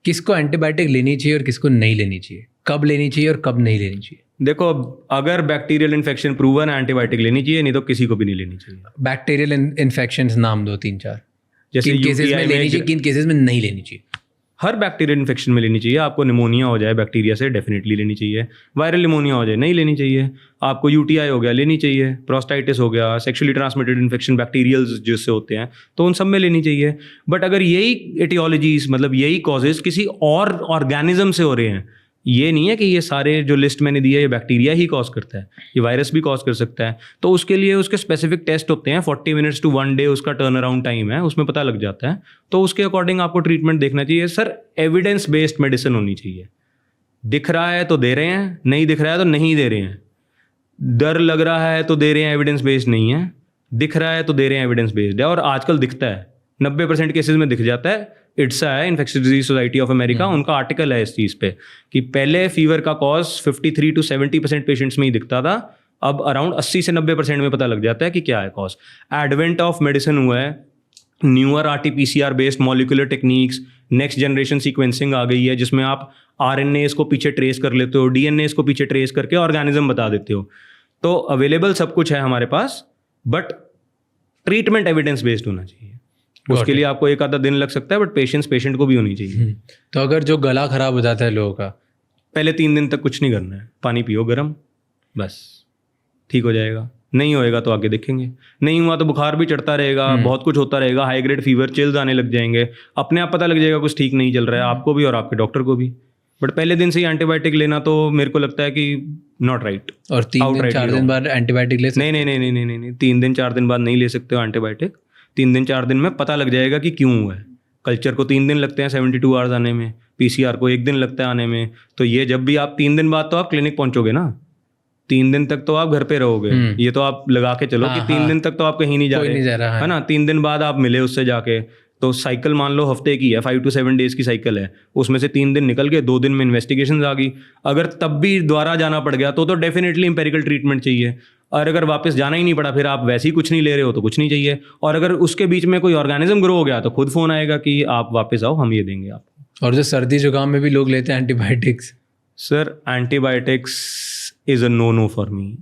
किसको एंटीबायोटिक लेनी चाहिए और किसको नहीं लेनी चाहिए, कब लेनी चाहिए और कब नहीं लेनी चाहिए? देखो, अगर बैक्टीरियल इन्फेक्शन प्रूवन है एंटीबायोटिक लेनी चाहिए, नहीं तो किसी को भी नहीं लेनी चाहिए। बैक्टीरियल इन्फेक्शन नाम दो 3-4, जैसे किन केसेस में लेनी चाहिए, किन केसेस में नहीं लेनी चाहिए? हर बैक्टीरियल इन्फेक्शन में लेनी चाहिए। आपको निमोनिया हो जाए बैक्टीरिया से, डेफिनेटली लेनी चाहिए। वायरल निमोनिया हो जाए, नहीं लेनी चाहिए। आपको यूटीआई हो गया, लेनी चाहिए। प्रोस्टाइटिस हो गया, सेक्सुअली ट्रांसमिटेड इन्फेक्शन बैक्टीरियल्स जिससे होते हैं, तो उन सब में लेनी चाहिए। बट अगर यही एटियोलॉजीज, मतलब यही कॉजेज किसी और ऑर्गेनिज्म से हो रहे हैं, ये नहीं है कि ये सारे जो लिस्ट मैंने दी है ये बैक्टीरिया ही कॉज करता है, ये वायरस भी कॉज कर सकता है, तो उसके लिए उसके स्पेसिफिक टेस्ट होते हैं। 40 मिनट्स टू 1 डे उसका टर्न अराउंड टाइम है, उसमें पता लग जाता है। तो उसके अकॉर्डिंग आपको ट्रीटमेंट देखना चाहिए। सर, एविडेंस बेस्ड मेडिसिन होनी चाहिए। दिख रहा है तो दे रहे हैं, नहीं दिख रहा है तो नहीं दे रहे हैं। डर लग रहा है तो दे रहे हैं, एविडेंस बेस्ड नहीं है। दिख रहा है तो दे रहे हैं, एविडेंस बेस्ड है। और आजकल दिखता है, 90% केसेस में दिख जाता है। इट्सा है, infectious disease society of America, उनका आर्टिकल है इस चीज़ पे कि पहले फीवर का कॉज 53 to 70% पेशेंट्स में ही दिखता था, अब अराउंड 80 से 90% में पता लग जाता है कि क्या है कॉज। एडवेंट ऑफ मेडिसिन हुआ है, newer RT-PCR based molecular techniques, next generation sequencing आ गई है, जिसमें आप RNAs को पीछे ट्रेस कर लेते हो, DNAs को पीछे ट्रेस करके ऑर्गेनिज्म बता देते हो। तो अवेलेबल सब कुछ है हमारे पास, बट ट्रीटमेंट एविडेंस बेस्ड होना चाहिए। उसके लिए आपको एक आधा दिन लग सकता है, बट पेशेंस पेशेंट को भी होनी चाहिए। तो अगर जो गला खराब हो जाता है लोगों का, पहले 3 दिन तक कुछ नहीं करना है, पानी पियो गर्म, बस ठीक हो जाएगा। नहीं होएगा तो आगे देखेंगे। नहीं हुआ तो बुखार भी चढ़ता रहेगा, बहुत कुछ होता रहेगा, हाई ग्रेड फीवर, चिल्स आने लग जाएंगे, अपने आप पता लग जाएगा कुछ ठीक नहीं चल रहा है, आपको भी और आपके डॉक्टर को भी। बट पहले दिन से ही एंटीबायोटिक लेना तो मेरे को लगता है कि नॉट राइट। और 3-4 दिन बाद एंटीबायोटिक ले सकते? नहीं नहीं नहीं नहीं नहीं नहीं 3 दिन 4 दिन बाद नहीं ले सकते हो एंटीबायोटिक। 3 दिन 4 दिन में पता लग जाएगा कि क्यों हुआ है। कल्चर को 3 दिन लगते हैं 72 आवर्स आने में, PCR को 1 दिन लगता है आने में। तो ये जब भी आप 3 दिन बाद तो आप क्लिनिक पहुंचोगे ना, 3 दिन तक तो आप घर पे रहोगे। ये तो आप लगा के चलो कि 3 दिन तक तो आप कहीं नहीं जा रहे, है ना। 3 दिन बाद आप मिले उससे जाके, तो साइकिल मान लो हफ्ते की है, 5 to 7 डेज की साइकिल है, उसमें से 3 दिन निकल के 2 दिन में इन्वेस्टिगेशन आ गई। अगर तब भी दोबारा जाना पड़ गया तो डेफिनेटली एम्पेरिकल ट्रीटमेंट चाहिए। और अगर वापस जाना ही नहीं पड़ा, फिर आप वैसे ही कुछ नहीं ले रहे हो तो कुछ नहीं चाहिए। और अगर उसके बीच में कोई ऑर्गेनिज्म ग्रो हो गया तो खुद फोन आएगा कि आप वापस आओ, हम ये देंगे आपको। और जो सर्दी जुकाम में भी लोग लेते हैं antibiotics? Sir, antibiotics is a no for me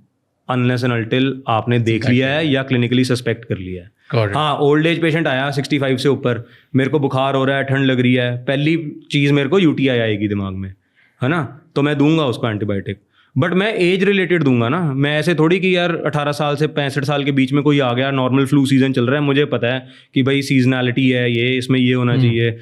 unless and until आपने देख लिया है या क्लिनिकली सस्पेक्ट कर लिया है। हाँ, ओल्ड एज पेशेंट आया 65 से ऊपर, मेरे को बुखार हो रहा है, ठंड लग रही है, पहली चीज़ मेरे को UTI आएगी दिमाग में, है ना, तो मैं दूंगा उसको एंटीबायोटिक। बट मैं एज रिलेटेड दूंगा ना, मैं ऐसे थोड़ी कि यार 18 साल से 65 साल के बीच में कोई आ गया, नॉर्मल फ्लू सीजन चल रहा है, मुझे पता है कि भाई सीजनैलिटी है, ये इसमें ये होना चाहिए।